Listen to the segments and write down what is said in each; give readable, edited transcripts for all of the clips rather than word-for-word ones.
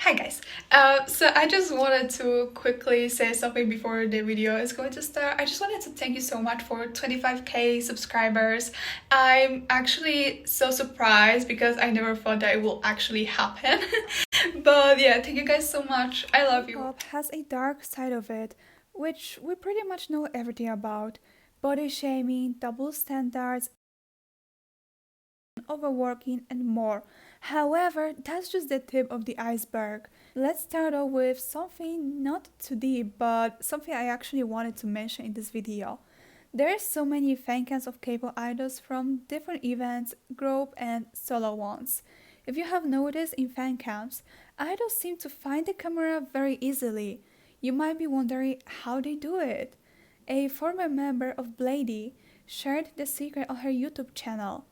Hi guys. So I just wanted to quickly say something before the video is going to start. I just wanted to thank you so much for 25k subscribers. I'm actually so surprised because I never thought that it will actually happen. But yeah, thank you guys so much. I love you. K-pop has a dark side of it, which we pretty much know everything about. Body shaming, double standards, overworking, and more. However, that's just the tip of the iceberg. Let's start off with something not too deep, but something I actually wanted to mention in this video. There are so many fan cams of K-pop idols from different events, group, and solo ones. If you have noticed in fan cams, idols seem to find the camera very easily. You might be wondering how they do it. A former member of Blady shared the secret on her YouTube channel.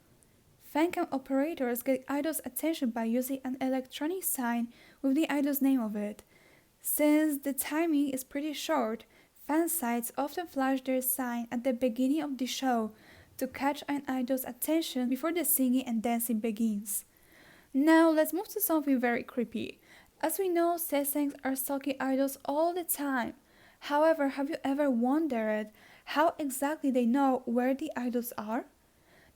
Fancam operators get idols' attention by using an electronic sign with the idol's name of it. Since the timing is pretty short, fan sites often flash their sign at the beginning of the show to catch an idol's attention before the singing and dancing begins. Now let's move to something very creepy. As we know, sasaengs are stalking idols all the time. However, have you ever wondered how exactly they know where the idols are?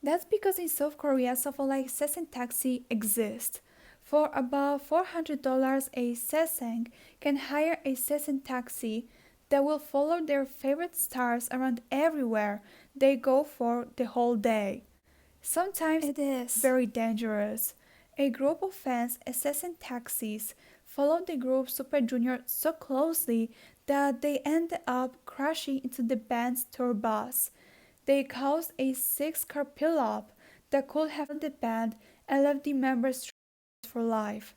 That's because in South Korea, something like Sesen Taxi exists. For about $400, a Seseng can hire a Sesen Taxi that will follow their favorite stars around everywhere they go for the whole day. Sometimes it is very dangerous. A group of fans, Sesen Taxis, followed the group Super Junior so closely that they ended up crashing into the band's tour bus. They caused a six-car pileup that could have killed the band and left the members traumatized for life.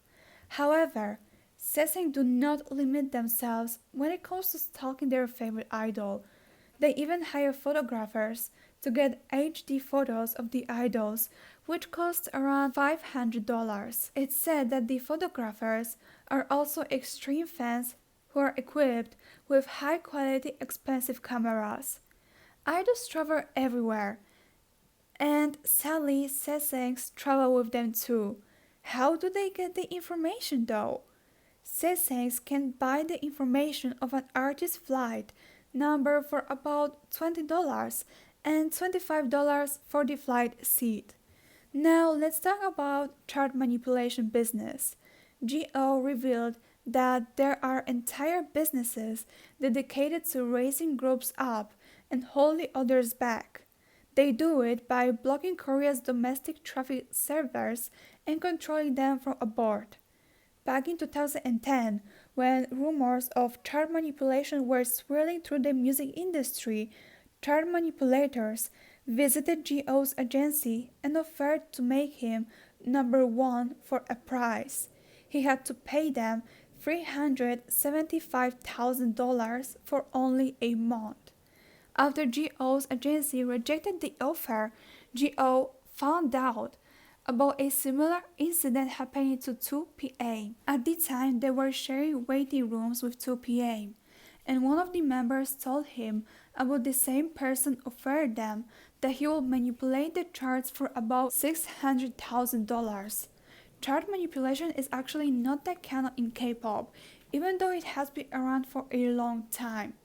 However, Seseng do not limit themselves when it comes to stalking their favorite idol. They even hire photographers to get HD photos of the idols, which cost around $500. It's said that the photographers are also extreme fans who are equipped with high-quality, expensive cameras. Idols travel everywhere, and sadly, Sasaengs travel with them too. How do they get the information though? Sasaengs can buy the information of an artist's flight number for about $20 and $25 for the flight seat. Now let's talk about chart manipulation business. GO revealed that there are entire businesses dedicated to raising groups up and holding others back. They do it by blocking Korea's domestic traffic servers and controlling them from aboard. Back in 2010, when rumors of chart manipulation were swirling through the music industry, chart manipulators visited GO's agency and offered to make him number one for a price. He had to pay them $375,000 for only a month. After GO's agency rejected the offer, GO found out about a similar incident happening to 2PM. At the time, they were sharing waiting rooms with 2PM, and one of the members told him about the same person offered them that he would manipulate the charts for about $600,000. Chart manipulation is actually not that canon in K-pop, even though it has been around for a long time.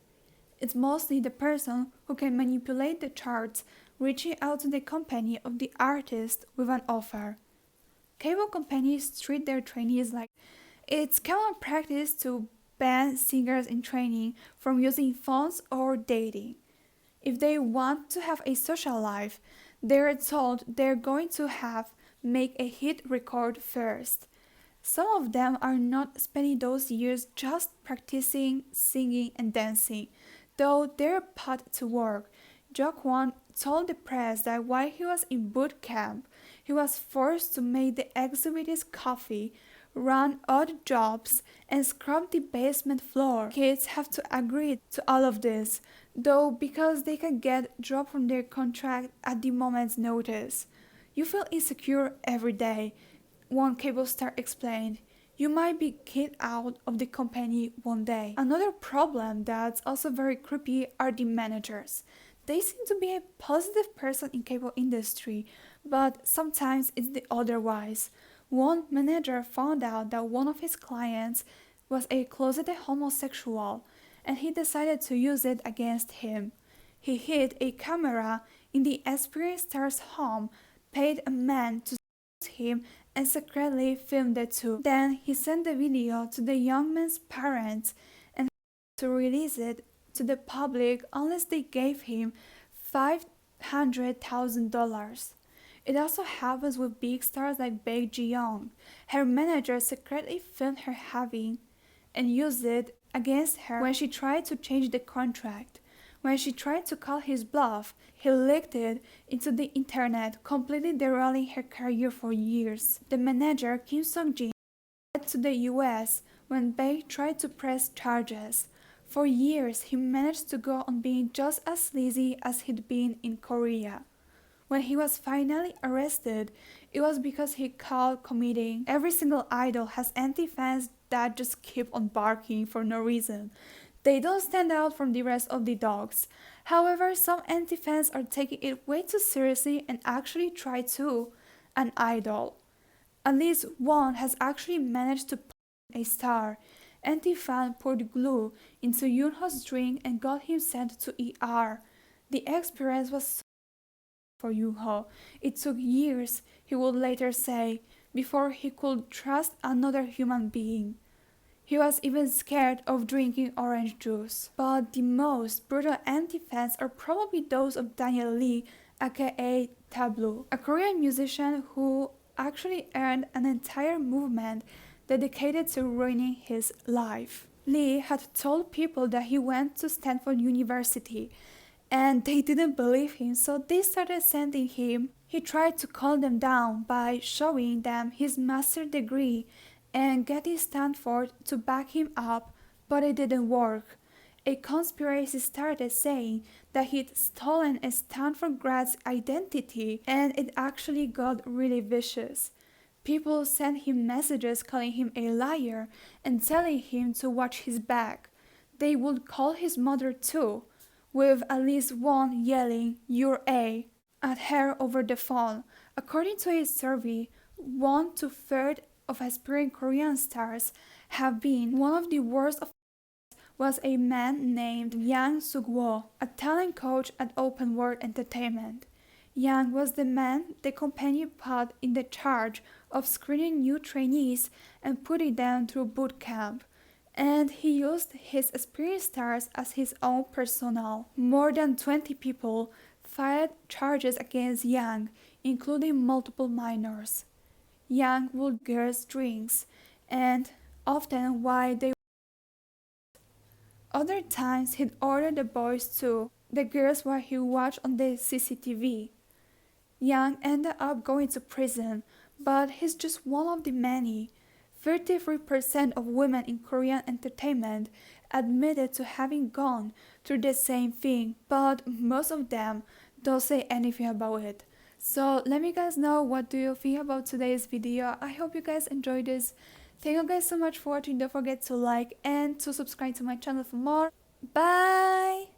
It's mostly the person who can manipulate the charts reaching out to the company of the artist with an offer. Cable companies treat their trainees like it's common practice to ban singers in training from using phones or dating. If they want to have a social life, they're told they're going to have make a hit record first. Some of them are not spending those years just practicing singing and dancing, though they're put to work. Jokwan told the press that while he was in boot camp, he was forced to make the exhibit's coffee, run odd jobs, and scrub the basement floor. Kids have to agree to all of this, though because they can get dropped from their contract at the moment's notice. You feel insecure every day, one cable star explained. You might be kicked out of the company one day. Another problem that's also very creepy are the managers. They seem to be a positive person in K-pop industry, but sometimes it's the otherwise. One manager found out that one of his clients was a closeted homosexual, and he decided to use it against him. He hid a camera in the aspiring star's home, paid a man to him, and secretly filmed it too. Then he sent the video to the young man's parents and to release it to the public unless they gave him $500,000. It also happens with big stars like Baek Ji-young. Her manager secretly filmed her having and used it against her when she tried to change the contract. When she tried to call his bluff, he leaked it into the internet, completely derailing her career for years. The manager, Kim Sung-jin, fled to the US when Baek tried to press charges. For years, he managed to go on being just as sleazy as he'd been in Korea. When he was finally arrested, it was because he caught committing. Every single idol has anti-fans that just keep on barking for no reason. They don't stand out from the rest of the dogs. However, some anti-fans are taking it way too seriously and actually try to an idol. At least one has actually managed to put a star. Anti-fan poured glue into Yoonho's drink and got him sent to ER. The experience was so for Yoonho. It took years, he would later say, before he could trust another human being. He was even scared of drinking orange juice. But the most brutal anti-fans are probably those of Daniel Lee, aka Tablu, a Korean musician who actually earned an entire movement dedicated to ruining his life. Lee had told people that he went to Stanford University, and they didn't believe him, so they started sending him. He tried to calm them down by showing them his master's degree and getting Stanford to back him up, but it didn't work. A conspiracy started saying that he'd stolen a Stanford grad's identity, and it actually got really vicious. People sent him messages calling him a liar and telling him to watch his back. They would call his mother too, with at least one yelling, "You're A," at her over the phone. According to a survey, 1 to 3 of aspiring Korean stars have been. One of the worst of was a man named Yang Suk-wo, a talent coach at Open World Entertainment. Yang was the man the company put in the charge of screening new trainees and putting them through boot camp. And he used his aspiring stars as his own personnel. More than 20 people filed charges against Yang, including multiple minors. Yang would girls drinks, and often while they other times he'd order the boys to the girls while he watched on the CCTV. Yang ended up going to prison, but he's just one of the many. 33% of women in Korean entertainment admitted to having gone through the same thing, but most of them don't say anything about it. So let me guys know what do you think about today's video. I hope you guys enjoyed this. Thank you guys so much for watching. Don't forget to like and to subscribe to my channel for more. Bye!